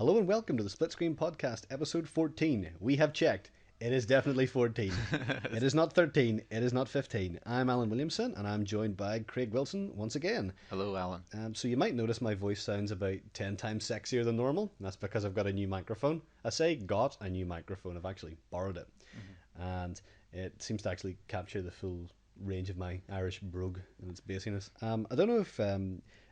Hello and welcome to the Split Screen Podcast, episode 14. We have checked. It is definitely 14. It is not 13. It is not 15. I'm Alan Williamson, and I'm joined by Craig Wilson once again. Hello, Alan. So you might notice my voice sounds about 10 times sexier than normal. That's because I've got a new microphone. I say got a new microphone. I've actually borrowed it. And it seems to actually capture the full range of my Irish brogue and its bassiness. I don't know if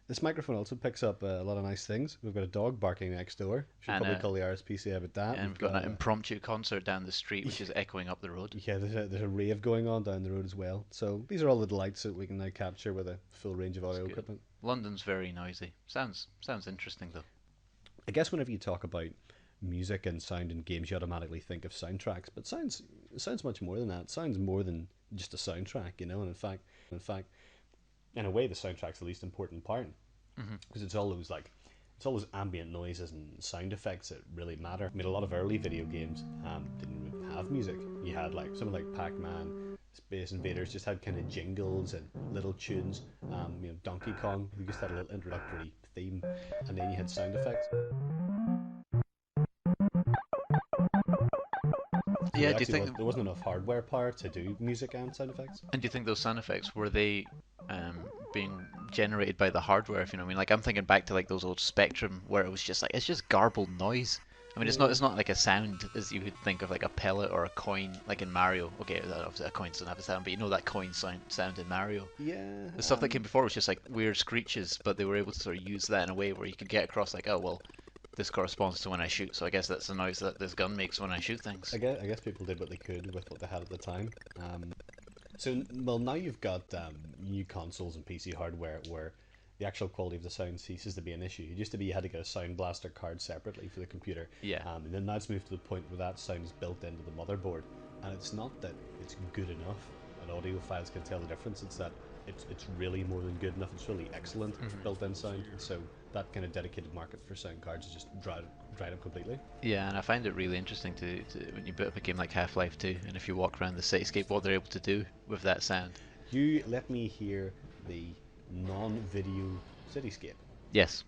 this microphone also picks up a lot of nice things. We've got a dog barking next door. Should And, probably call the RSPCA about that. And we've got an impromptu concert down the street, which is echoing up the road. Yeah, there's a rave going on down the road as well. So these are all the delights that we can now capture with a full range of audio equipment. London's very noisy. Sounds interesting though. I guess whenever you talk about music and sound in games, you automatically think of soundtracks, but sounds much more than that. It sounds more than just a soundtrack, you know. And in fact, in a way, the soundtrack's the least important part because it's all those ambient noises and sound effects that really matter. I mean, a lot of early video games didn't really have music. You had like something like Pac-Man, Space Invaders just had kind of jingles and little tunes. Donkey Kong, we just had a little introductory theme, and then you had sound effects. Yeah, do you think there wasn't enough hardware power to do music and sound effects? And do you think those sound effects were they being generated by the hardware? If you know what I mean, like I'm thinking back to like those old Spectrum where it was just like it's just garbled noise. I mean, it's not like a sound as you would think of like a pellet or a coin, like in Mario. Okay, obviously a coin doesn't have a sound, but you know that coin sound in Mario. Yeah. The stuff that came before was just like weird screeches, but they were able to sort of use that in a way where you could get across like, oh well, this corresponds to when I shoot, so I guess that's the noise that this gun makes when I shoot things. I guess people did what they could with what they had at the time. Now you've got new consoles and PC hardware where the actual quality of the sound ceases to be an issue. It used to be you had to get a Sound Blaster card separately for the computer. Yeah. And then that's moved to the point where that sound is built into the motherboard. And it's not that it's good enough, and audiophiles can tell the difference. It's that it's really more than good enough. It's really excellent built-in sound. And so that kind of dedicated market for sound cards is just dried up completely. Yeah, and I find it really interesting to when you boot up a game like Half-Life 2, and if you walk around the cityscape, what they're able to do with that sound. You let me hear the non-video cityscape. Yes.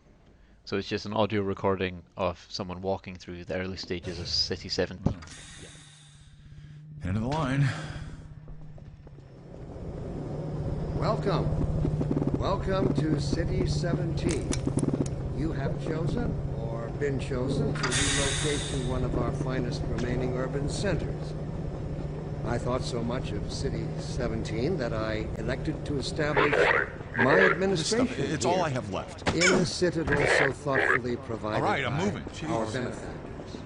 So it's just an audio recording of someone walking through the early stages of City 17. Yeah. End of the line. Welcome to City 17. You have chosen or been chosen to relocate to one of our finest remaining urban centers. I thought so much of City 17 that I elected to establish my administration It's all I have left. in the citadel so thoughtfully provided All right, I'm by moving. our Jeez. benefactors.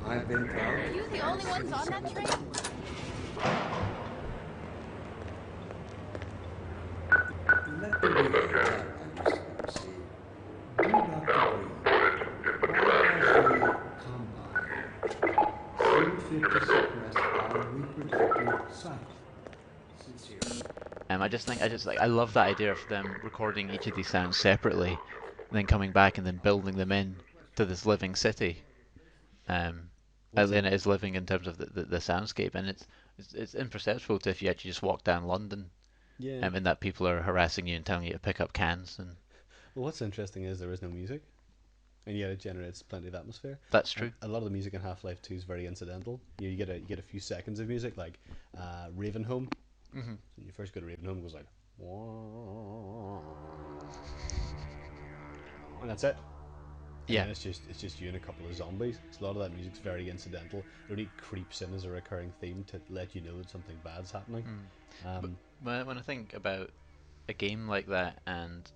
I've been proud. Are you the only ones on that train? Let the reader understand. See, do not agree. Why has the combine seen fit to suppress our reproductive sight? Sincerely. I love that idea of them recording each of these sounds separately, and then coming back and then building them in to this living city. As in it is living in terms of the soundscape, and it's imperceptible to if you actually just walk down London. Yeah. And that people are harassing you and telling you to pick up cans, and Well, what's interesting is there is no music, and yet it generates plenty of atmosphere. that's true. A lot of the music in Half-Life 2 is very incidental. You get a few seconds of music, like Ravenholm. Mm-hmm. So you first go to Ravenholm, it goes like, and that's it. Yeah. And it's just you and a couple of zombies. So a lot of that music's very incidental. It only creeps in as a recurring theme to let you know that something bad's happening. When I think about a game like that and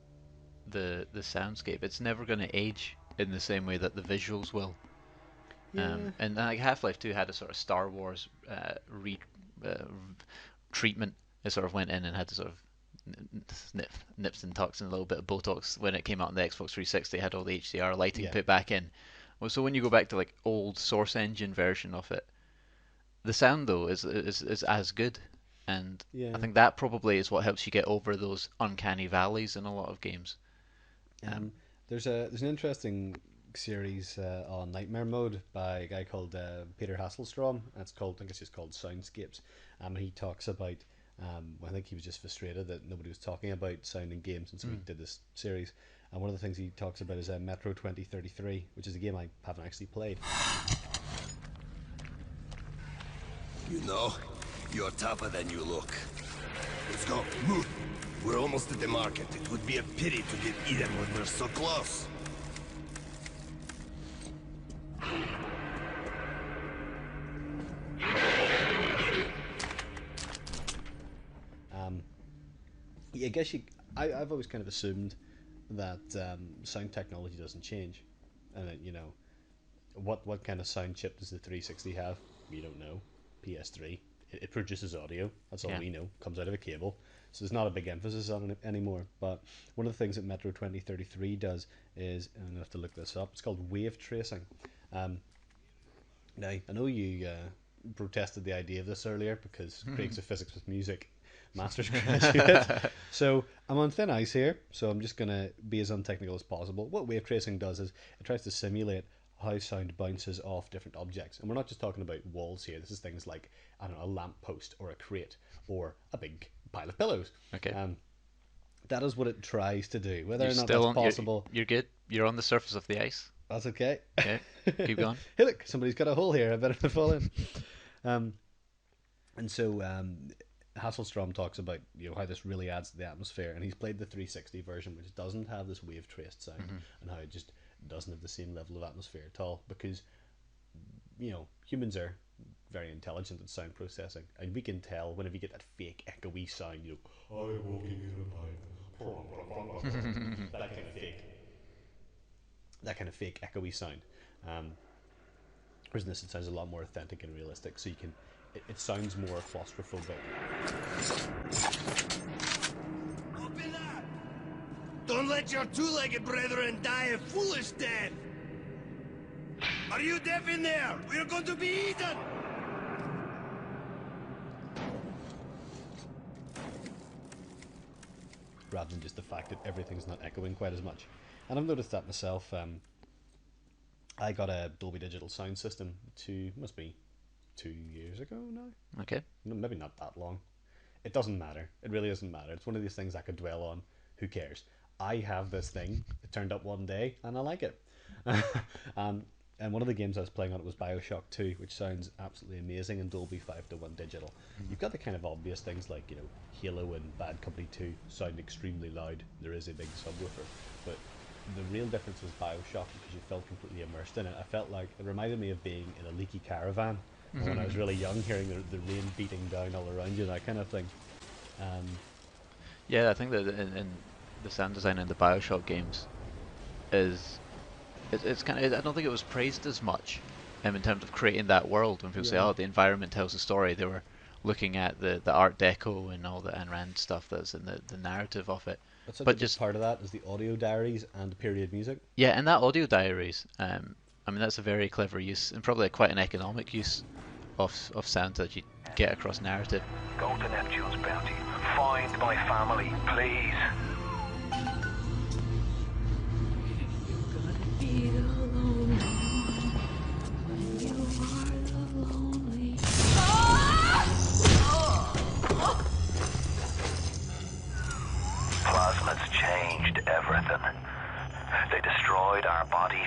the soundscape, it's never going to age in the same way that the visuals will. Yeah. And like Half-Life 2 had a sort of Star Wars treatment. It sort of went in and had to sort of nips and tucks and a little bit of Botox when it came out on the Xbox 360. It had all the HDR lighting put back in. Well, so when you go back to like old Source Engine version of it, the sound though is as good. And Yeah. I think that probably is what helps you get over those uncanny valleys in a lot of games. There's an interesting series on Nightmare Mode by a guy called Peter Hasselstrom. I think it's just called Soundscapes. He talks about I think he was just frustrated that nobody was talking about sound in games, and so he did this series. And one of the things he talks about is Metro 2033, which is a game I haven't actually played. You know, you're tougher than you look. Let's go, move. We're almost at the market. It would be a pity to get eaten when we're so close. Yeah, I guess I've always kind of assumed that sound technology doesn't change, and that, you know, what kind of sound chip does the 360 have? We don't know. PS3, it produces audio. That's all we know. Comes out of a cable, so there's not a big emphasis on it anymore. But one of the things that Metro 2033 does is, and I'm gonna have to look this up. It's called wave tracing. Now, I know you protested the idea of this earlier because Craig's a physics with music master's graduate. So I'm on thin ice here, so I'm just going to be as untechnical as possible. What wave tracing does is it tries to simulate how sound bounces off different objects. And we're not just talking about walls here. This is things like, I don't know, a lamppost or a crate or a big pile of pillows. Okay. That is what it tries to do. Whether You're or not still that's possible... You're good? You're on the surface of the ice? That's okay. Okay, keep going. Hey, look, somebody's got a hole here. I better not fall in. And so Hasselstrom talks about, you know, how this really adds to the atmosphere, and he's played the 360 version, which doesn't have this wave traced sound, and how it just doesn't have the same level of atmosphere at all, because, you know, humans are very intelligent at sound processing, and we can tell whenever you get that fake echoey sound, you know, I'm walking in a pipe, that kind of fake echoey sound. Whereas in this, it sounds a lot more authentic and realistic, so you can, it sounds more claustrophobic. Open up! Don't let your two-legged brethren die a foolish death! Are you deaf in there? We're going to be eaten! Rather than just the fact that everything's not echoing quite as much. And I've noticed that myself. I got a Dolby Digital sound system must be 2 years ago now. Okay. No, maybe not that long. It doesn't matter. It really doesn't matter. It's one of these things I could dwell on. Who cares? I have this thing. It turned up one day, and I like it. And one of the games I was playing on it was Bioshock 2, which sounds absolutely amazing in Dolby 5:1 digital. You've got the kind of obvious things like, you know, Halo and Bad Company 2 sound extremely loud. There is a big subwoofer. But the real difference was Bioshock, because you felt completely immersed in it. I felt like it reminded me of being in a leaky caravan when I was really young, hearing the rain beating down all around you, that kind of thing. Yeah, I think that in the sound design in the Bioshock games is it's kind of, I don't think it was praised as much in terms of creating that world. When people say, "Oh, the environment tells a story," they were looking at the Art Deco and all the Ayn Rand stuff that's in the narrative of it. But But just just part of that is the audio diaries and the period music. yeah, and that audio diaries, I mean, that's a very clever use and probably quite an economic use of sound that you get across narrative. Go to Neptune's bounty. Find my family, please. Plasmids changed everything. They destroyed our bodies,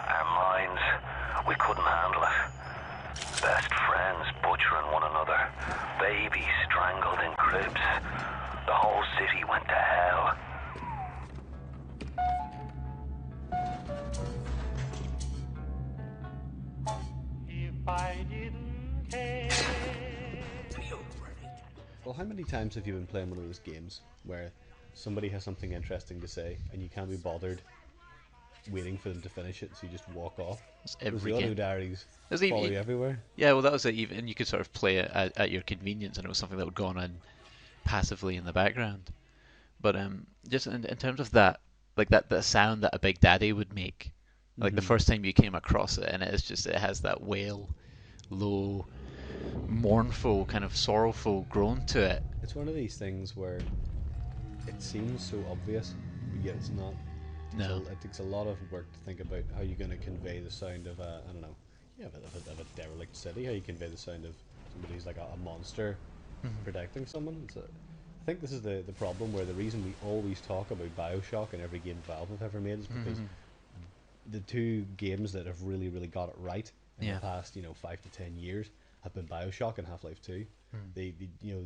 our minds. We couldn't handle it. Best friends butchering one another. Babies strangled in cribs. The whole city went to hell. If I didn't care. Well, how many times have you been playing one of those games where somebody has something interesting to say and you can't be bothered waiting for them to finish it, so you just walk off? It's Because every the audio game. diaries There's follow even- you everywhere. Yeah, well, that was it. Even you could sort of play it at your convenience, and it was something that would go on passively in the background. But just in terms of that, like that sound that a Big Daddy would make, like the first time you came across it, and it has that wail, low, mournful, kind of sorrowful groan to it. It's one of these things where it seems so obvious, but yet it's not. No. It takes a lot of work to think about how you're going to convey the sound of I don't know, of a derelict city, how you convey the sound of somebody who's like a monster protecting someone. I think this is the problem where the reason we always talk about Bioshock in every game Valve have ever made is because the two games that have really, really got it right in the past, 5 to 10 years have been Bioshock and Half-Life 2. They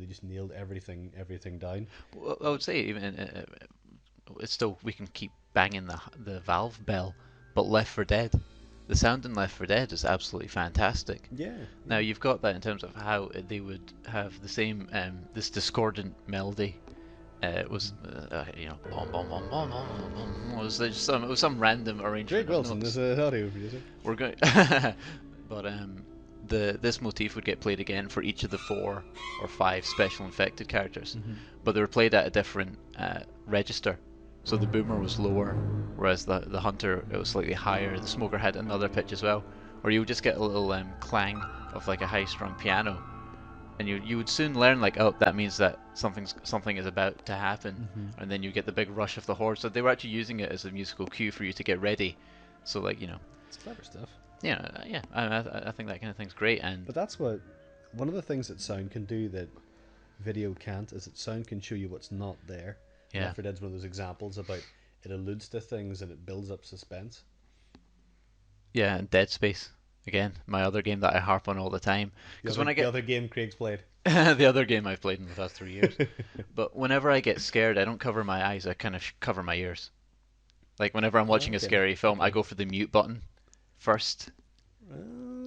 just nailed everything down. Well, I would say even it's still, we can keep banging the Valve bell, but Left 4 Dead, the sound in Left 4 Dead is absolutely fantastic. Yeah. Now you've got that in terms of how they would have the same this discordant melody. It was bom, bom, bom, bom, bom, bom. It was some random arrangement. Drake Wilson is an audio producer. We're going, but this motif would get played again for each of the 4 or 5 special infected characters, but they were played at a different register. So the boomer was lower, whereas the hunter, it was slightly higher. The smoker had another pitch as well, or you would just get a little clang of like a high-strung piano, and you would soon learn like, oh, that means that something is about to happen, and then you get the big rush of the horde. So they were actually using it as a musical cue for you to get ready. So like it's clever stuff. Yeah. I think that kind of thing's great. But that's one of the things that sound can do that video can't, is that sound can show you what's not there. Yeah. Left 4 Dead's one of those examples about it alludes to things and it builds up suspense. Yeah, and Dead Space again, my other game that I harp on all the time. Because when I get the other game Craig's played, the other game I've played in the past 3 years, but whenever I get scared, I don't cover my eyes. I kind of cover my ears. Like whenever I'm watching a scary film, I go for the mute button first.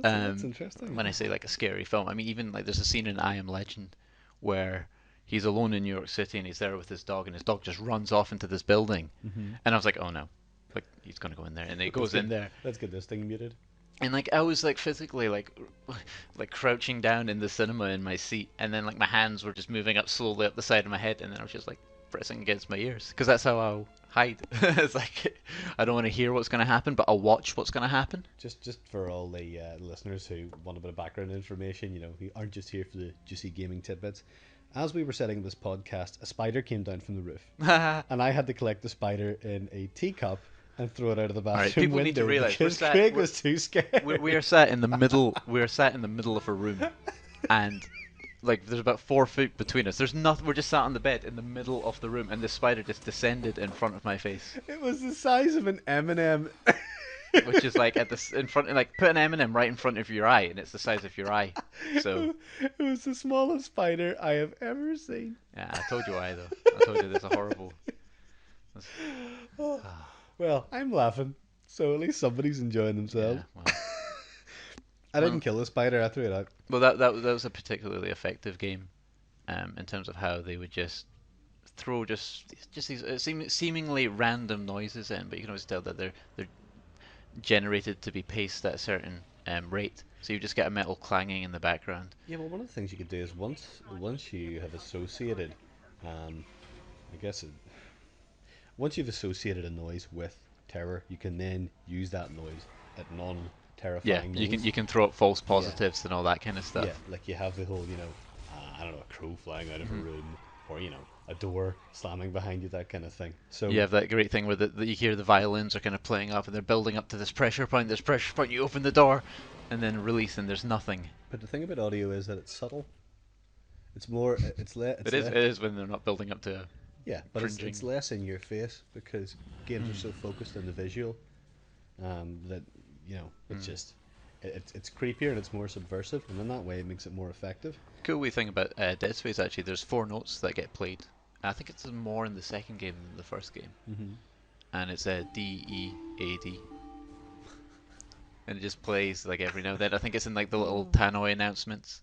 That's interesting. When I say like a scary film, I mean even like there's a scene in I Am Legend where he's alone in New York City and he's there with his dog, and his dog just runs off into this building, and I was like, oh no, like he's gonna go in there, and he goes in there. Let's get this thing muted. And like I was like physically like crouching down in the cinema in my seat, and then like my hands were just moving up slowly up the side of my head, and then I was just like pressing against my ears, because that's how I'll hide. It's like I don't want to hear what's going to happen, but I'll watch what's going to happen. Just for all the listeners who want a bit of background information, who aren't just here for the juicy gaming tidbits. As we were setting this podcast, a spider came down from the roof, and I had to collect the spider in a teacup and throw it out of the bathroom people window need to realize because Craig was too scared. We are sat in the middle. We are sat in the middle of a room, and like there's about 4 feet between us. There's nothing. We're just sat on the bed in the middle of the room, and the spider just descended in front of my face. It was the size of an M&M. Which is like in front, like put an M&M right in front of your eye, and it's the size of your eye. So it was the smallest spider I have ever seen. Yeah, I told you why though. I told you there's a horrible. Well, I'm laughing, so at least somebody's enjoying themselves. Yeah, well. I didn't kill the spider. I threw it out. Well, that was a particularly effective game, in terms of how they would just throw just these seemingly random noises in, but you can always tell that they're generated to be paced at a certain rate. So you just get a metal clanging in the background. Yeah, well, one of the things you could do is once you have associated, once you've associated a noise with terror, you can then use that noise at non-terrifying modes. You can throw up false positives and all that kind of stuff. Yeah, like you have the whole, I don't know, a crow flying out of a room, or a door slamming behind you, that kind of thing. So you have that great thing where you hear the violins are kind of playing up, and they're building up to this pressure point. This pressure point, you open the door, and then release, and there's nothing. But the thing about audio is that it's subtle. It's more. It is when they're not building up to. Yeah, but it's less in your face because games are so focused on the visual that it's just it's creepier and it's more subversive, and in that way it makes it more effective. Cool wee thing about Dead Space, actually, there's 4 notes that get played. I think it's more in the second game than the first game. And it's D, E, A, D. And it just plays like every now and then. I think it's in like the little tannoy announcements,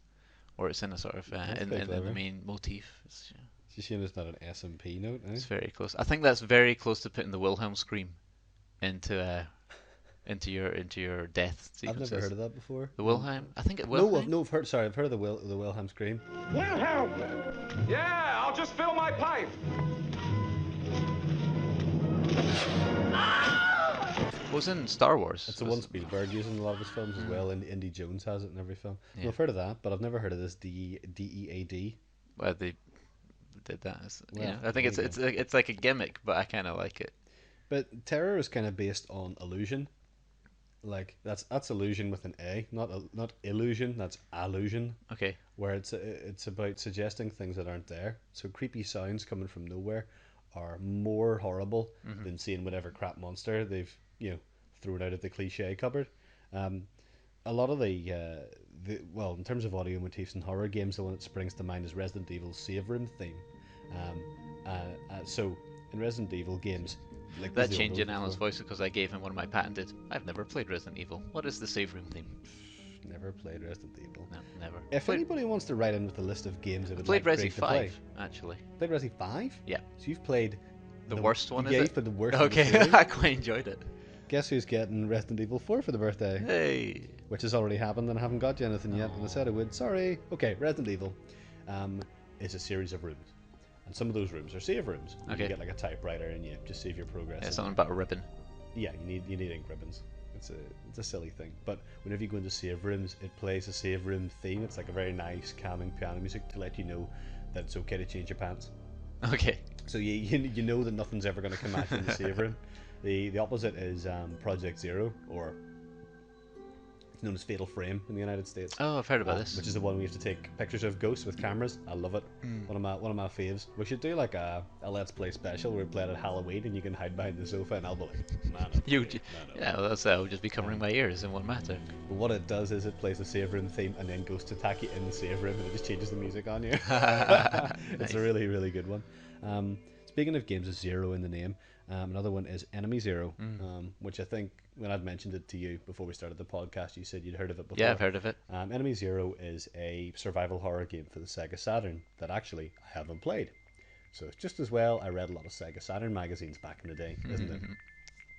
or it's in a sort of in the main motif. It's a shame it's not an SMP note. It's very close. I think that's very close to putting the Wilhelm scream into your death sequences. I've never heard of that before. The Wilhelm? I think it Wilhelm. No, I've heard of the Wilhelm scream. Wilhelm! Yeah, I'll just fill my pipe. Was in Star Wars. It's the one Spielberg uses in a lot of his films as well, and Indy Jones has it in every film. Yeah. I've heard of that, but I've never heard of this D-E-A-D. Well, they did that. I think it's like a gimmick, but I kind of like it. But terror is kind of based on illusion. like that's illusion with an A, not illusion. That's allusion, Okay. where it's about suggesting things that aren't there. So creepy sounds coming from nowhere are more horrible than seeing whatever crap monster they've thrown out of the cliche cupboard. Um, a lot of well, in terms of audio motifs in horror games, the one that springs to mind is Resident Evil's save room theme. Um, so in Resident Evil games, like That change in Alan's voice because I gave him one of my patented. I've never played Resident Evil. What is the save room theme? Never played Resident Evil. No, never. If anybody wants to write in with a list of games that would played like Resi Craig to 5, play, actually. played Resi 5? Yeah. So you've played The worst one, is yeah, it? but the worst. Of the Okay, series. I quite enjoyed it. Guess who's getting Resident Evil 4 for the birthday? Hey. Which has already happened, and I haven't got you anything yet, and I said I would. Sorry. Okay, Resident Evil is a series of rooms. And some of those rooms are save rooms. Okay. You get like a typewriter and you just save your progress. Yeah, in something there. about a ribbon. Yeah, you need ink ribbons. It's a silly thing. But whenever you go into save rooms, it plays a save room theme. It's like a very nice, calming piano music to let you know that it's okay to change your pants. Okay. So you know that nothing's ever going to come at you in the save room. The opposite is Project Zero, or it's known as Fatal Frame in the United States. Oh, I've heard about this. Which is the one we have to take pictures of ghosts with cameras. I love it. One of my faves. We should do like a Let's Play special where we play it at Halloween and you can hide behind the sofa and I'll be like, man. Yeah, well, that's I'll just be covering my ears. It won't matter. But what it does is it plays the save room theme and then ghosts attack you in the save room and it just changes the music on you. It's a really, really good one. Speaking of games with zero in the name, another one is Enemy Zero, which I think when I'd mentioned it to you before we started the podcast, you said you'd heard of it before. Yeah, I've heard of it. Enemy Zero is a survival horror game for the Sega Saturn that actually I haven't played. So it's just as well I read a lot of Sega Saturn magazines back in the day, isn't it?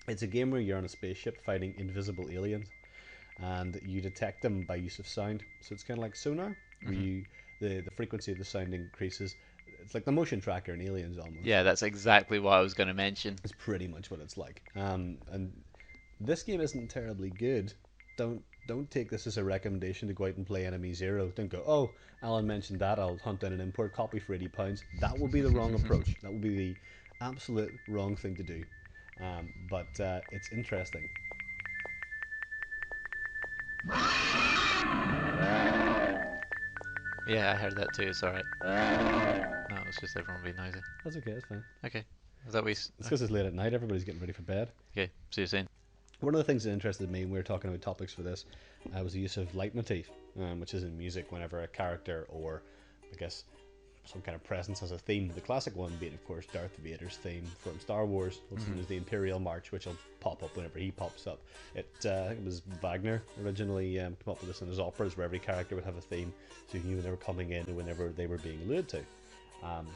It's a game where you're on a spaceship fighting invisible aliens, and you detect them by use of sound. So it's kind of like sonar, where the frequency of the sound increases. It's like the motion tracker in Aliens almost. Yeah, that's exactly what I was going to mention. It's pretty much what it's like. And this game isn't terribly good. Don't take this as a recommendation to go out and play Enemy Zero. Don't go, oh, Alan mentioned that, I'll hunt down an import copy for £80. That will be the wrong approach. That will be the absolute wrong thing to do. But it's interesting. Yeah, I heard that too. It's alright. No, it's just everyone being noisy. That's okay, that's fine. Okay. Is that we? It's because it's late at night, everybody's getting ready for bed. Okay, so you're saying? One of the things that interested me when we were talking about topics for this was the use of leitmotif, which is in music whenever a character or, I guess, some kind of presence has a theme. The classic one being, of course, Darth Vader's theme from Star Wars, what's known as the Imperial March, which will pop up whenever he pops up. It was Wagner originally came up with this in his operas, where every character would have a theme, so you knew when they were coming in and whenever they were being alluded to.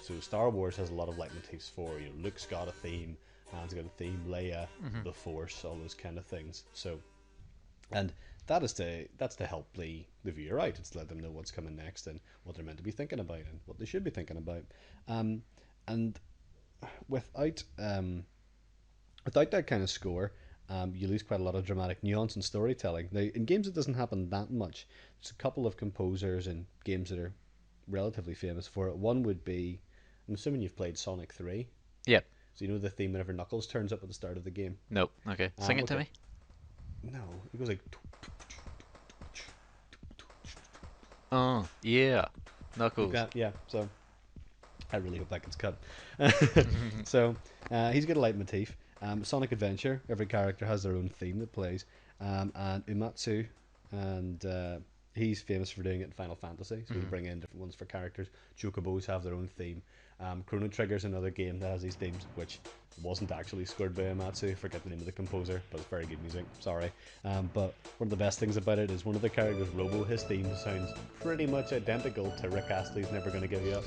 So Star Wars has a lot of leitmotifs for, Luke's got a theme, Han's got a theme, Leia, the Force, all those kind of things. So, and that's to help the viewer out. It's to let them know what's coming next and what they're meant to be thinking about and what they should be thinking about. And without that kind of score, you lose quite a lot of dramatic nuance and storytelling. Now, in games it doesn't happen that much. There's a couple of composers in games that are relatively famous for it. One would be, I'm assuming you've played Sonic 3. Yep. So you know the theme whenever Knuckles turns up at the start of the game? Nope. Okay. Sing it to me. No, it goes like... Oh, yeah. Knuckles. Yeah, so I really hope that gets cut. So he's got a leitmotif. Sonic Adventure, every character has their own theme that plays. And Uematsu, and he's famous for doing it in Final Fantasy, so you bring in different ones for characters. Chocobos have their own theme. Chrono Trigger's another game that has these themes, which wasn't actually scored by Uematsu. I forget the name of the composer, but it's very good music. Sorry. But one of the best things about it is one of the characters, Robo, his theme sounds pretty much identical to Rick Astley's Never Gonna Give You Up.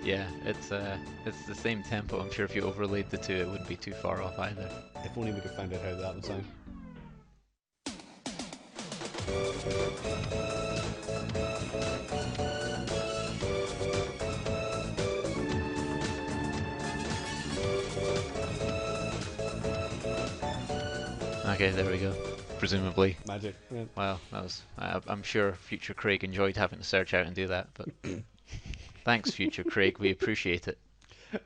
Yeah, it's the same tempo. I'm sure if you overlaid the two, it wouldn't be too far off either. If only we could find out how that would sound. Okay, there we go. Presumably. Magic. Yeah. Wow, that was. I'm sure future Craig enjoyed having to search out and do that, but thanks, future Craig. We appreciate it.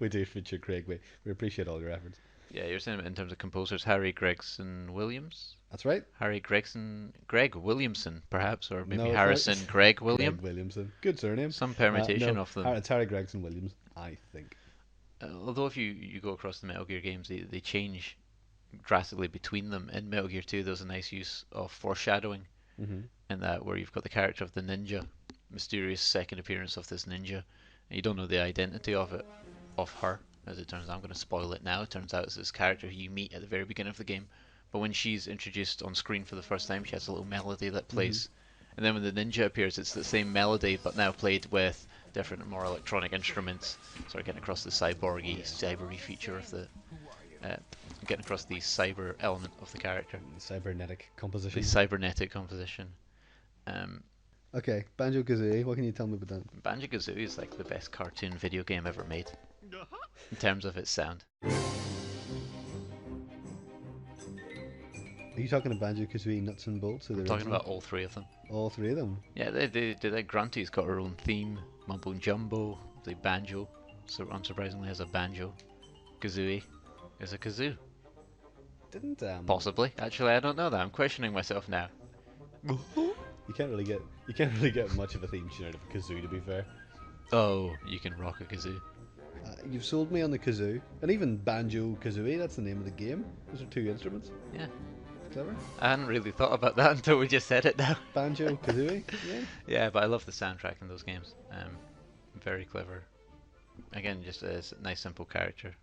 We do, future Craig. We appreciate all your efforts. Yeah, you're saying in terms of composers, Harry Gregson Williams? That's right. Greg Williamson, perhaps, or maybe No, it's Harrison not. Greg William? Greg Williamson. Good surname. Some permutation No, of them. It's Harry Gregson Williams, I think. Although if you go across the Metal Gear games, they change drastically between them. In Metal Gear 2, there's a nice use of foreshadowing in that, where you've got the character of the ninja, mysterious second appearance of this ninja, and you don't know the identity of her, as it turns out. I'm going to spoil it now. It turns out it's this character who you meet at the very beginning of the game, but when she's introduced on screen for the first time, she has a little melody that plays, and then when the ninja appears, it's the same melody, but now played with different, more electronic instruments, sort of getting across the cybery feature of the getting across the cyber element of the character. Cybernetic composition. The cybernetic composition. Okay, Banjo-Kazooie, what can you tell me about that? Banjo-Kazooie is like the best cartoon video game ever made, in terms of its sound. Are you talking about Banjo-Kazooie nuts and bolts? I'm talking about all three of them. All three of them? Yeah, they Grunty's got her own theme. Mumbo Jumbo, the banjo, so unsurprisingly has a banjo. Kazooie is a kazoo. Didn't Possibly. Actually, I don't know that. I'm questioning myself now. You can't really get much of a theme tune out of a kazoo, to be fair. Oh, you can rock a kazoo. You've sold me on the kazoo, and even Banjo-Kazooie. That's the name of the game. Those are two instruments. Yeah. Clever. I hadn't really thought about that until we just said it now. Banjo-Kazooie. Yeah. Yeah, but I love the soundtrack in those games. Very clever. Again, just a nice, simple character.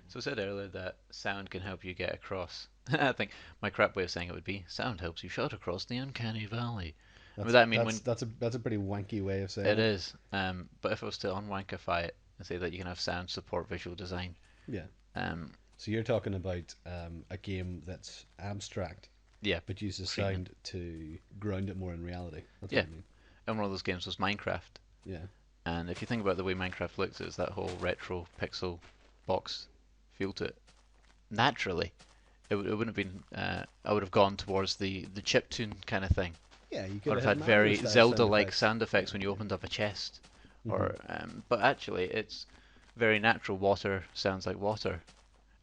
So I said earlier that sound can help you get across. I think my crap way of saying it would be sound helps you shout across the uncanny valley. That's a pretty wanky way of saying it. It is. But if I was to unwankify it and say that you can have sound support visual design. Yeah. So you're talking about a game that's abstract. Yeah. But uses sound to ground it more in reality. That's yeah. What I mean. And one of those games was Minecraft. Yeah. And if you think about the way Minecraft looks, it's that whole retro pixel box feel to it. Naturally, it wouldn't have been. I would have gone towards the chiptune kind of thing. Yeah, you could have had very Zelda-like sound effects when you opened up a chest, or but actually it's very natural. Water sounds like water,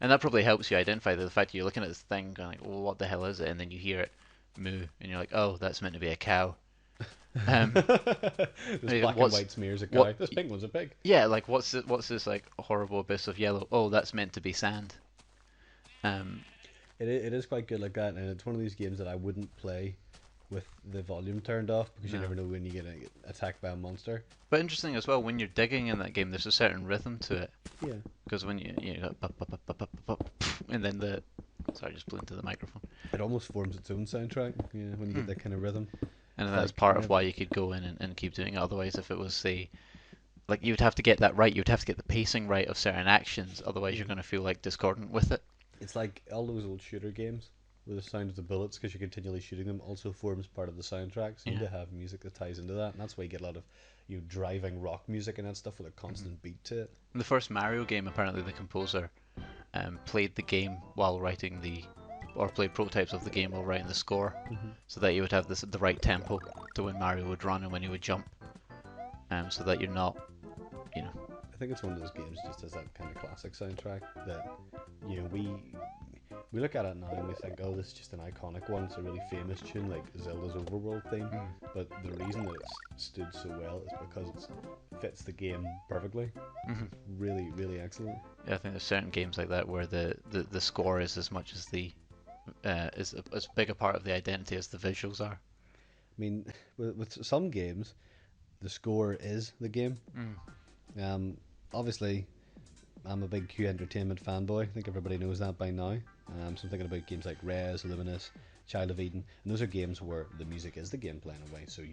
and that probably helps you identify the fact that you're looking at this thing going like, well, what the hell is it? And then you hear it moo, and you're like, oh, that's meant to be a cow. There's black and white smears a cow. This pink one's a pig. Yeah, like what's this like horrible abyss of yellow? Oh, that's meant to be sand. It is quite good like that, and it's one of these games that I wouldn't play with the volume turned off because you never know when you get attacked by a monster. But interesting as well, when you're digging in that game, there's a certain rhythm to it. Yeah. Because when you go, and then the sorry, I just blew into the microphone. It almost forms its own soundtrack. Yeah, when you get that kind of rhythm. And that's part of why you could go in and keep doing it. Otherwise, if it was say, like you'd have to get that right, you'd have to get the pacing right of certain actions. Otherwise, you're going to feel like discordant with it. It's like all those old shooter games where the sound of the bullets, because you're continually shooting them, also forms part of the soundtrack. So you need to have music that ties into that, and that's why you get a lot of driving rock music and that stuff with a constant beat to it. In the first Mario game, apparently the composer played the game while writing or played prototypes of the game while writing the score, so that you would have the right tempo to when Mario would run and when he would jump, so that you're not, I think it's one of those games just as that kind of classic soundtrack that we look at it now and we think, oh, this is just an iconic one. It's a really famous tune like Zelda's Overworld theme, but the reason that it's stood so well is because it fits the game perfectly. Really, really excellent. Yeah, I think there's certain games like that where the score is as much as is as big a part of the identity as the visuals are. I mean, with some games, the score is the game. Obviously, I'm a big Q Entertainment fanboy. I think everybody knows that by now. So I'm thinking about games like Rez, Luminous, Child of Eden, and those are games where the music is the game playing away. So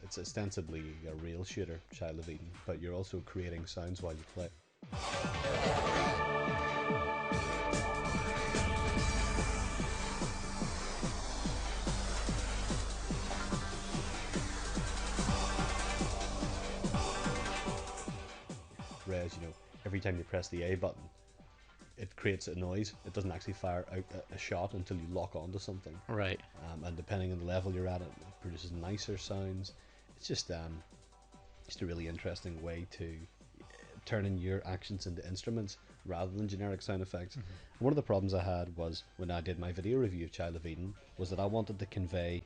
it's ostensibly a real shooter, Child of Eden, but you're also creating sounds while you play. Whereas, every time you press the A button, it creates a noise. It doesn't actually fire out a shot until you lock onto something. Right. And depending on the level you're at, it produces nicer sounds. It's just a really interesting way to turning your actions into instruments rather than generic sound effects. One of the problems I had was when I did my video review of Child of Eden was that I wanted to convey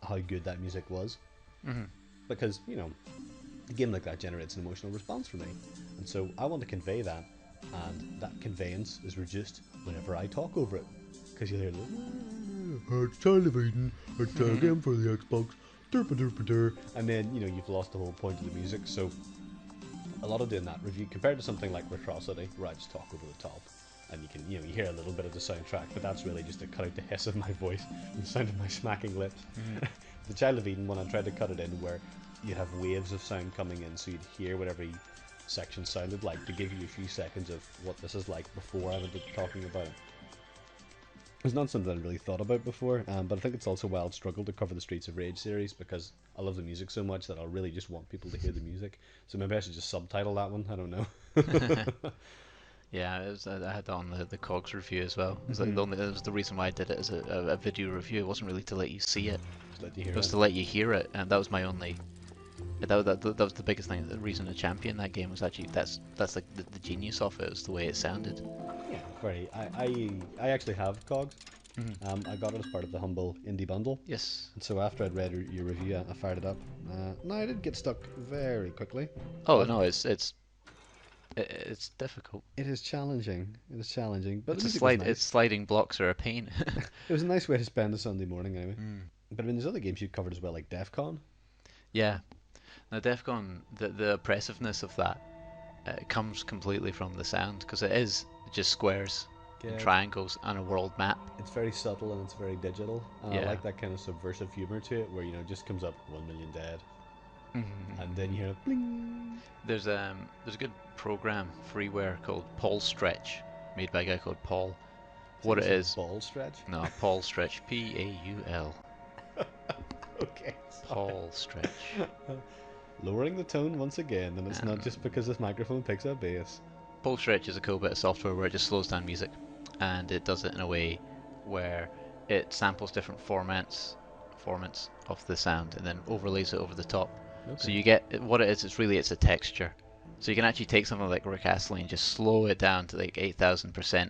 how good that music was, because a game like that generates an emotional response for me, and so I want to convey that, and that conveyance is reduced whenever I talk over it, because you hear it's Child of Eden, it's a game for the Xbox, and then you've lost the whole point of the music. So a lot of doing that review compared to something like Retrocity, where I just talk over the top, and you can you hear a little bit of the soundtrack, but that's really just to cut out the hiss of my voice and the sound of my smacking lips. The Child of Eden one, I tried to cut it in where you'd have waves of sound coming in, so you'd hear what every section sounded like, to give you a few seconds of what this is like before I went to talking about it. It's not something I really thought about before, but I think it's also why I'll struggle to cover the Streets of Rage series, because I love the music so much that I'll really just want people to hear the music. So maybe I should just subtitle that one, I don't know. Yeah, I had that on the COGS review as well. It was like that was the reason why I did it as a video review. It wasn't really to let you see it. It was to let you hear it, and that was my only. That was the biggest thing. The reason to champion that game was actually that's like the genius of it. Was the way it sounded. Yeah, very. I actually have COGS. I got it as part of the Humble Indie Bundle. Yes. And so after I'd read your review, I fired it up. No, I did get stuck very quickly. Oh no, it's difficult. It is challenging. It is challenging, but it's nice. Its sliding blocks are a pain. It was a nice way to spend a Sunday morning, anyway. But I mean, there's other games you covered as well, like DEF CON. Yeah. Now, DEF CON, the oppressiveness of that comes completely from the sound, because it is just squares and triangles and a world map. It's very subtle and it's very digital, and I like that kind of subversive humor to it, where it just comes up 1 million dead, and then you hear bling. There's a good program freeware called Paul Stretch, made by a guy called Paul. What it is? Ball Stretch? No, Paul Stretch. Paul. Okay. Paul Stretch. Lowering the tone once again, and it's not just because this microphone picks up bass. Paul Stretch is a cool bit of software where it just slows down music, and it does it in a way where it samples different formats of the sound and then overlays it over the top. Okay. So you get what it is. It's a texture. So you can actually take something like Rick Astley and just slow it down to like 8,000%,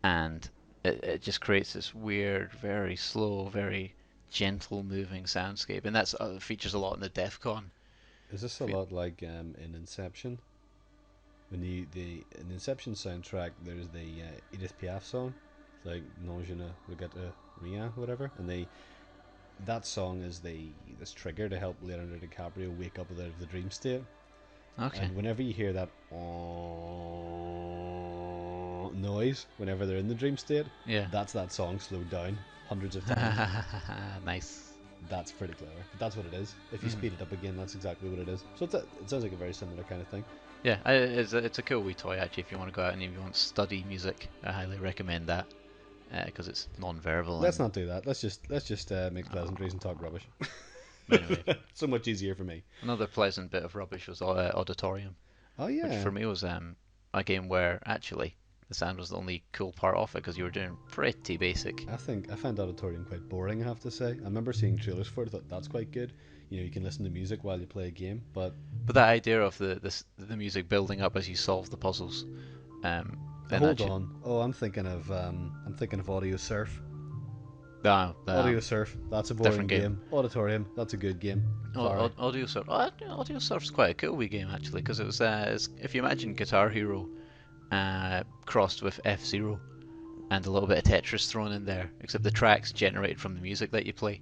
and it just creates this weird, very slow, very gentle moving soundscape, and that's features a lot in the DEF CON. Is this a lot like in Inception? When in the Inception soundtrack, there's the Edith Piaf song, it's like Non je ne regrette rien, whatever, and that song is this trigger to help Leonardo DiCaprio wake up out of the dream state. Okay. And whenever you hear that noise, whenever they're in the dream state, that's that song slowed down hundreds of times. Nice. That's pretty clever. But that's what it is. If you speed it up again, that's exactly what it is. So it sounds like a very similar kind of thing. Yeah, it's a cool wee toy actually. If you want to go out and if you want to study music, I highly recommend that, because it's non-verbal. Let's not do that. Let's just make pleasantries and talk rubbish. Anyway, so much easier for me. Another pleasant bit of rubbish was Auditorium. Oh yeah. Which for me was a game where actually the sound was the only cool part of it, because you were doing pretty basic. I found Auditorium quite boring, I have to say. I remember seeing trailers for it. I thought that's quite good. You can listen to music while you play a game, but that idea of the music building up as you solve the puzzles. Hold on. Oh, I'm thinking of Audio Surf. No, Audio Surf. That's a boring game. Auditorium. That's a good game. Audio Surf. Audio Surf's quite a cool wee game actually, because it was if you imagine Guitar Hero crossed with F-Zero and a little bit of Tetris thrown in there, except the tracks generated from the music that you play.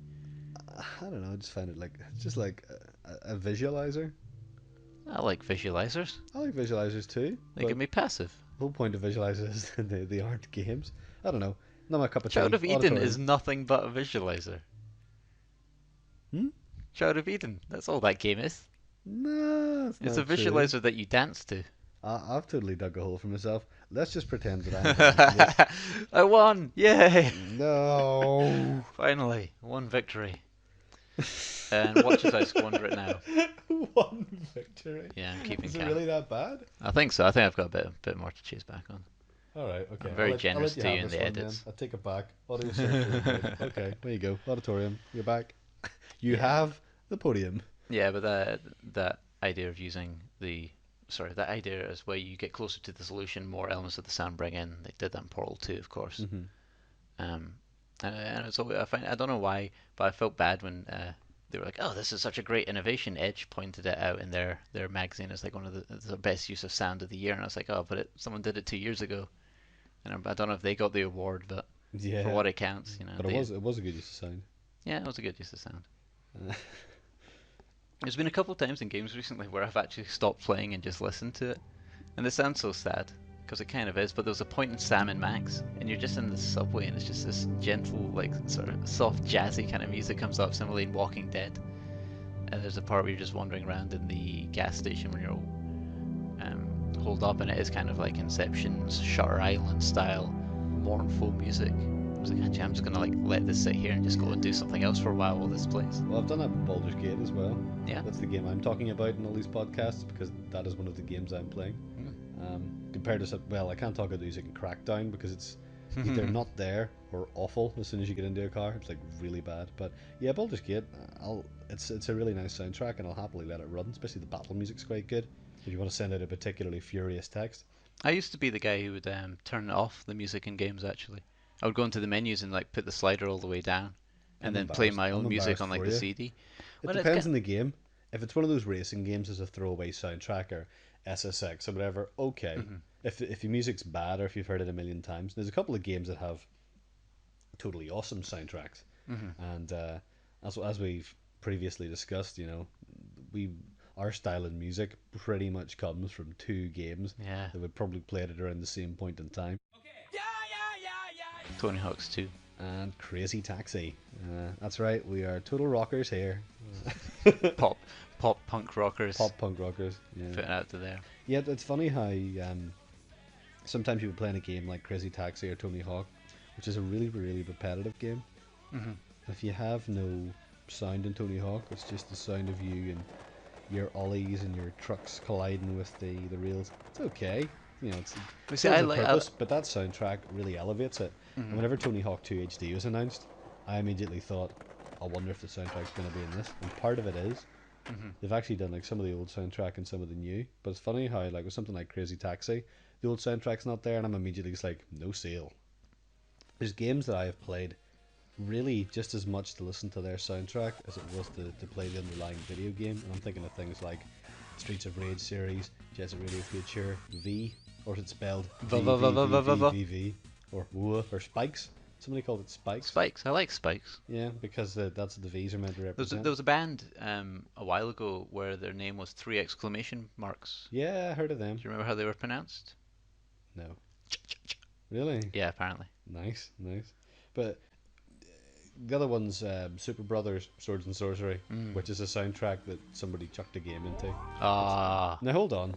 I don't know. I just find it just like a visualizer. I like visualizers. I like visualizers too. They can be passive. The whole point of visualizers is they aren't games. I don't know. Not my cup of tea. Child of Eden is nothing but a visualizer. Child of Eden. That's all that game is. No, it's a visualizer that you dance to. I've totally dug a hole for myself. Let's just pretend that I'm. I won! Yay! No. Finally, one victory. And watch as I squander it now. One victory. Yeah, I'm keeping count. Is count. it really that bad? I think so. I think I've got a bit more to chase back on. All right. Okay. I'm very generous to you in the edits. Then. I'll take it back. Okay. There you go. Auditorium. You're back. You have the podium. Yeah, but that idea of using the sorry, that idea is where you get closer to the solution, more elements of the sound bring in. They did that in Portal 2, of course. Mm-hmm. And it's always, I don't know why, but I felt bad when they were like, "Oh, this is such a great innovation." Edge pointed it out in their magazine as like one of the best use of sound of the year, and I was like, "Oh, but someone did it 2 years ago," and I don't know if they got the award, but Yeah. for what it counts, you know. But it was a good use of sound. Yeah, it was a good use of sound. There's been a couple of times in games recently where I've actually stopped playing and just listened to it, and this sounds so sad because it kind of is. But there was a point in Sam and Max, and you're just in the subway, and it's just this gentle, like sort of soft, jazzy kind of music comes up, similarly in Walking Dead. And there's a part where you're just wandering around in the gas station when you're all holed up, and it is kind of like Inception's Shutter Island style, mournful music. I was like, actually, I'm just gonna like let this sit here and just go and do something else for a while this plays. Well, I've done that with Baldur's Gate as well. Yeah. That's the game I'm talking about in all these podcasts because that is one of the games I'm playing. Compared to, well, I can't talk about the music in Crackdown because it's either not there or awful as soon as you get into a car. It's like really bad. But yeah, Baldur's Gate, it's a really nice soundtrack and I'll happily let it run. Especially the battle music's quite good. If you want to send out a particularly furious text. I used to be the guy who would turn off the music in games. Actually, I would go into the menus and like put the slider all the way down, and then play my own music on like the CD. It depends on the game. If it's one of those racing games as a throwaway soundtrack or SSX or whatever, okay. If your music's bad or if you've heard it a million times, there's a couple of games that have totally awesome soundtracks, and as we've previously discussed, you know, our style in music pretty much comes from two games that would probably play it around the same point in time. Tony Hawk's 2 and Crazy Taxi. That's right, we are total rockers here. pop punk rockers. Pop punk rockers. Yeah. Put it out to there. Yeah, it's funny how sometimes you would play in a game like Crazy Taxi or Tony Hawk, which is a really, really repetitive game. If you have no sound in Tony Hawk, it's just the sound of you and your ollies and your trucks colliding with the rails. It's okay. You know, it's purpose, but that soundtrack really elevates it. And whenever Tony Hawk 2 HD was announced, I immediately thought, I wonder if the soundtrack's going to be in this. And part of it is. They've actually done like some of the old soundtrack and some of the new. But it's funny how like with something like Crazy Taxi, the old soundtrack's not there, and I'm immediately just like, no sale. There's games that I have played really just as much to listen to their soundtrack as it was to play the underlying video game. And I'm thinking of things like Streets of Rage series, Jet Set Radio Future, V, or is it spelled V, or WUA, or Spikes. Somebody called it Spikes. Spikes, I like Spikes. Yeah, because that's what the V's are meant to represent. There was a band a while ago where their name was 3 exclamation marks. Yeah, I heard of them. Do you remember how they were pronounced? No. Really? Yeah, apparently. Nice. But the other one's Super Brothers Swords and Sorcery, which is a soundtrack that somebody chucked a game into. Ah. Now hold on.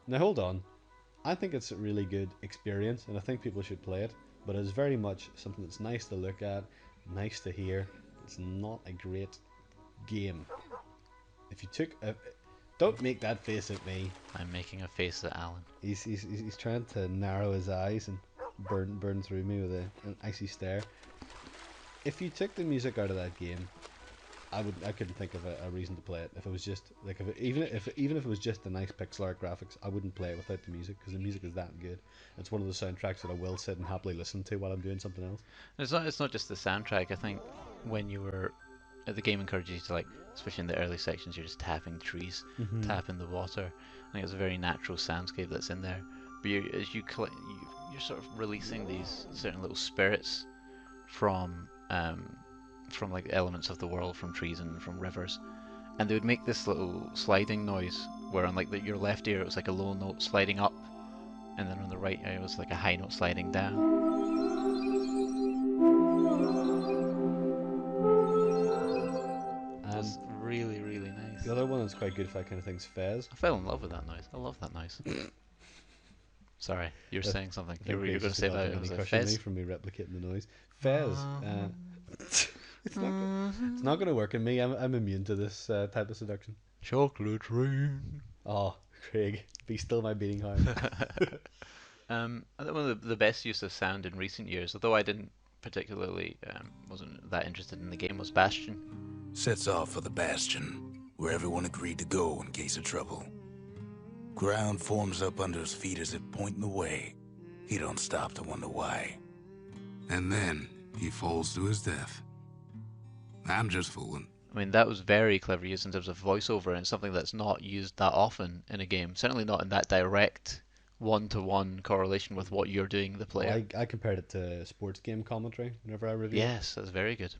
Now hold on. I think it's a really good experience and I think people should play it, but it's very much something that's nice to look at, nice to hear. It's not a great game. If you took a... Don't make that face at me. I'm making a face at Alan. He's trying to narrow his eyes and burn through me with an icy stare. If you took the music out of that game, I couldn't think of a reason to play it. If it was just like even if it was just the nice pixel art graphics, I wouldn't play it without the music because the music is that good. It's one of the soundtracks that I will sit and happily listen to while I'm doing something else. It's not just the soundtrack. I think when you were the game encourages you to, like, especially in the early sections, you're just tapping trees, tapping the water. I think it's a very natural soundscape that's in there. But as you're sort of releasing these certain little spirits from like elements of the world, from trees and from rivers, and they would make this little sliding noise where on like your left ear it was like a low note sliding up, and then on the right ear it was like a high note sliding down. It's really, really nice. The other one that's quite good for that kind of thing's Fez. I fell in love with that noise. I love that noise. Sorry, you were saying something. You were going to say that it was a Fez. From me replicating the noise. Fez. It's not going to work in me. I'm immune to this type of seduction. Chocolate rain. Oh, Craig, be still my beating heart. I think one of the best use of sound in recent years, although I didn't particularly wasn't that interested in the game, was Bastion. Sets off for the Bastion, where everyone agreed to go in case of trouble. Ground forms up under his feet as if pointing the way. He don't stop to wonder why. And then he falls to his death. I'm just fooling. I mean, that was very clever use in terms of voiceover, and something that's not used that often in a game. Certainly not in that direct one-to-one correlation with what you're doing, the player. Well, I compared it to sports game commentary whenever I reviewed. Yes, that's very good.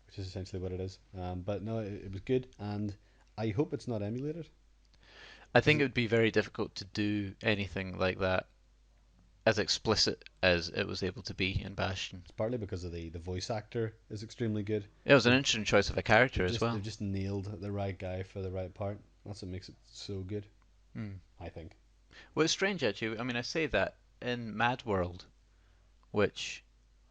Which is essentially what it is. But no, it was good, and I hope it's not emulated. I think it would be very difficult to do anything like that as explicit as it was able to be in Bastion. It's partly because of the voice actor is extremely good. It was an interesting choice of a character as well. They've just nailed the right guy for the right part. That's what makes it so good, I think. Well, it's strange actually. I mean, I say that in Mad World, which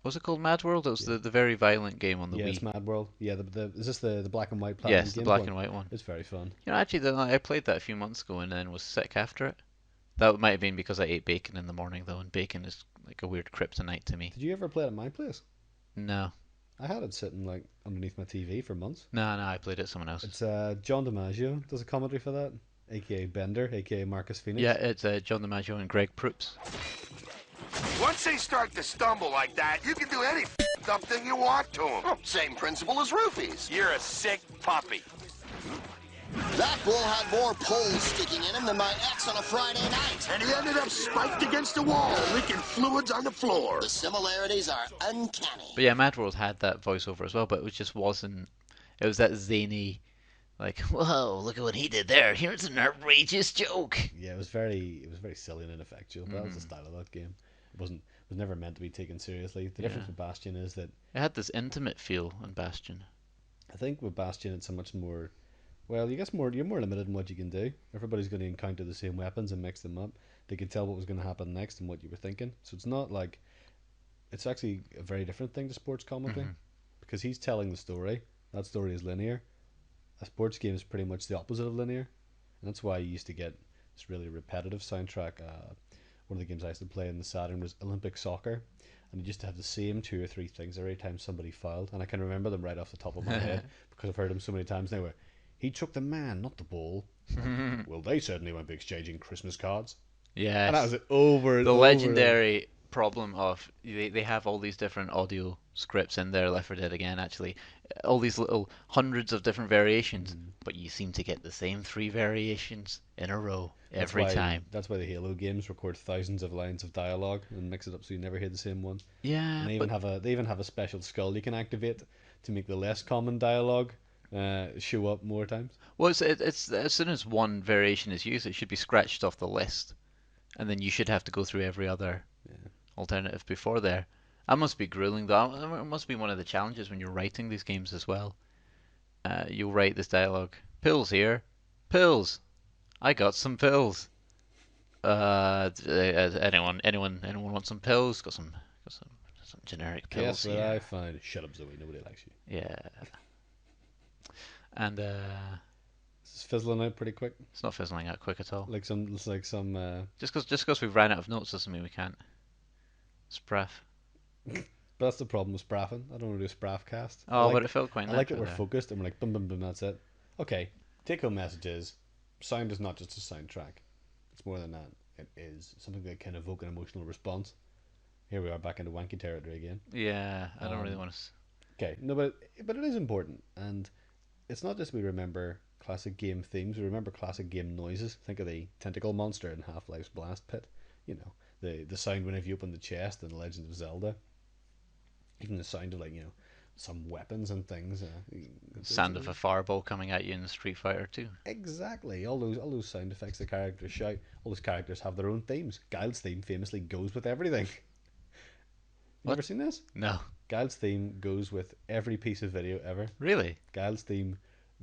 was it called Mad World? It was the very violent game on the Wii. Yeah, it's Mad World. Yeah, is this the black and white? Yes, the black one? and white one. It's very fun. You know, actually, I played that a few months ago and then was sick after it. That might have been because I ate bacon in the morning though, and bacon is like a weird kryptonite to me. Did you ever play it at my place? No. I had it sitting like underneath my TV for months. No, I played it at someone else's. It's John DiMaggio does a commentary for that, aka Bender, aka Marcus Phoenix. Yeah, it's John DiMaggio and Greg Proops. Once they start to stumble like that, you can do any dumb thing you want to them. Same principle as roofies. You're a sick puppy. That bull had more poles sticking in him than my ex on a Friday night. And he ended up spiked against a wall, leaking fluids on the floor. The similarities are uncanny. But yeah, Mad World had that voiceover as well, but it just wasn't... It was that zany, like, whoa, look at what he did there. Here's an outrageous joke. Yeah, it was very silly and ineffectual, but that was the style of that game. It was never meant to be taken seriously. The difference with Bastion is that... It had this intimate feel in Bastion. I think with Bastion it's a much more... Well, you're more limited in what you can do. Everybody's going to encounter the same weapons and mix them up. They can tell what was going to happen next and what you were thinking. So it's not like... It's actually a very different thing to sports commentary. Because he's telling the story. That story is linear. A sports game is pretty much the opposite of linear. And that's why you used to get this really repetitive soundtrack. One of the games I used to play in the Saturn was Olympic Soccer. And you used to have the same 2 or 3 things every time somebody fouled. And I can remember them right off the top of my head. Because I've heard them so many times now. Where he took the man, not the ball. Well, they certainly won't be exchanging Christmas cards. Yeah. And that was it over and the over. legendary problem of they have all these different audio scripts in there, Left 4 Dead again, actually. All these little hundreds of different variations, but you seem to get the same 3 variations in a row every time. That's why the Halo games record thousands of lines of dialogue and mix it up so you never hear the same one. Yeah. And they even have a special skull you can activate to make the less common dialogue show up more times. Well, it's as soon as one variation is used, it should be scratched off the list, and then you should have to go through every other alternative before there. That must be grueling, though. It must be one of the challenges when you're writing these games as well. You'll write this dialogue: "Pills here, pills. I got some pills. Anyone want some pills? Got some generic pills Guess what here." I find? Shut up, Zoe. Nobody likes you. Yeah. And This is fizzling out pretty quick. it's not fizzling out quick at all. It's like some. Just because we've ran out of notes doesn't mean we can't spraff. But that's the problem with spraffing. I don't want to do a spraff cast. Oh, but it felt quite I like it. natural We're there. focused and we're like, boom, boom, boom. That's it. Okay. Take home message is: sound is not just a soundtrack. It's more than that. It is something that can evoke an emotional response. Here we are back into wanky territory again. Yeah, I don't really want to. Okay, no, but it is important, and it's not just we remember classic game themes. We remember classic game noises. Think of the tentacle monster in Half-Life's Blast Pit. You know, the sound whenever you open the chest in The Legend of Zelda. Even the sound of some weapons and things. Sound of a fireball coming at you in Street Fighter 2. Exactly. All those sound effects the characters shout. All those characters have their own themes. Guile's theme famously goes with everything. You ever seen this? No. Guile's theme goes with every piece of video ever. Really? Guile's theme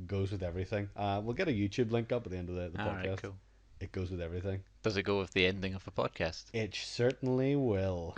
goes with everything. We'll get a YouTube link up at the end of the podcast. Alright, cool. It goes with everything. Does it go with the ending of the podcast? It certainly will.